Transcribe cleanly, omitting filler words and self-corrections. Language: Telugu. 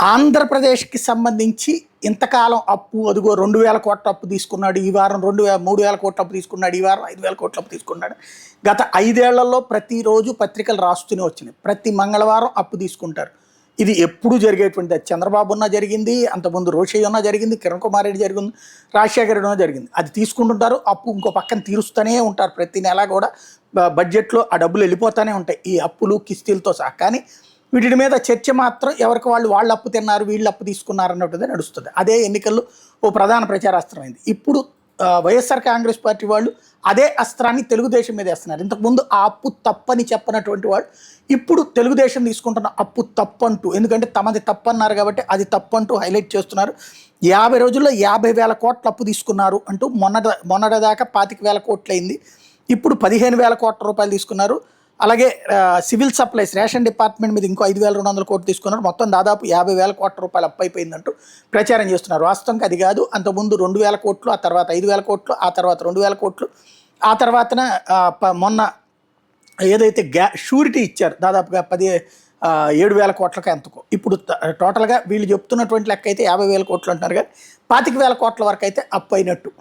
ఆంధ్రప్రదేశ్కి సంబంధించి ఇంతకాలం అప్పు అదిగో 2,000 కోట్ల అప్పు తీసుకున్నాడు, ఈ వారం 3,000 కోట్ల అప్పు తీసుకున్నాడు, ఈ వారం 5,000 కోట్ల అప్పు తీసుకున్నాడు. గత 5 ఏళ్లలో ప్రతిరోజు పత్రికలు రాస్తూనే వచ్చినాయి. ప్రతి మంగళవారం అప్పు తీసుకుంటారు. ఇది ఎప్పుడు జరిగేటువంటిది. అది చంద్రబాబు ఉన్నా జరిగింది, అంతకుముందు రోషయ్య ఉన్నా జరిగింది, కిరణ్ కుమార్ రెడ్డి జరిగింది, రాజశేఖర రెడ్డి ఉన్నా జరిగింది. అది తీసుకుంటుంటారు, అప్పు ఇంకో పక్కన తీరుస్తూనే ఉంటారు. ప్రతి నెల కూడా బడ్జెట్లో ఆ డబ్బులు వెళ్ళిపోతూనే ఉంటాయి, ఈ అప్పులు కిస్తీలతో సహా. కానీ వీటి మీద చర్చ మాత్రం ఎవరికి వాళ్ళు అప్పు తిన్నారు, వీళ్ళు అప్పు తీసుకున్నారు అన్నట్టుగా నడుస్తుంది. అదే ఎన్నికల్లో ఓ ప్రధాన ప్రచారాస్త్రమైంది. ఇప్పుడు వైఎస్ఆర్ కాంగ్రెస్ పార్టీ వాళ్ళు అదే అస్త్రాన్ని తెలుగుదేశం మీద వేస్తున్నారు. ఇంతకుముందు ఆ అప్పు తప్పని చెప్పనటువంటి వాళ్ళు ఇప్పుడు తెలుగుదేశం తీసుకుంటున్న అప్పు తప్పంటూ, ఎందుకంటే తమది తప్పన్నారు కాబట్టి అది తప్పంటూ హైలైట్ చేస్తున్నారు. 50 రోజుల్లో 50,000 కోట్ల అప్పు తీసుకున్నారు అంటూ మొన్నటిదాకా 25,000 కోట్లు అయింది. ఇప్పుడు 15,000 కోట్ల రూపాయలు తీసుకున్నారు. అలాగే సివిల్ సప్లైస్ రేషన్ డిపార్ట్మెంట్ మీద ఇంకో 5,200 కోట్లు తీసుకున్నారు. మొత్తం దాదాపు 50,000 కోట్ల రూపాయలు అప్పు అయిపోయిందంటూ ప్రచారం చేస్తున్నారు. వాస్తవంగా అది కాదు. అంతకుముందు 2,000 కోట్లు, ఆ తర్వాత 5,000 కోట్లు, ఆ తర్వాత 2,000 కోట్లు, ఆ తర్వాతన మొన్న ఏదైతే షూరిటీ ఇచ్చారు దాదాపుగా 7,000 కోట్లకి ఎంతకో. ఇప్పుడు టోటల్గా వీళ్ళు చెప్తున్నటువంటి లెక్క అయితే 50,000 కోట్లు అంటున్నారు, కానీ 25,000 కోట్ల వరకు అయితే అప్పు అయినట్టు.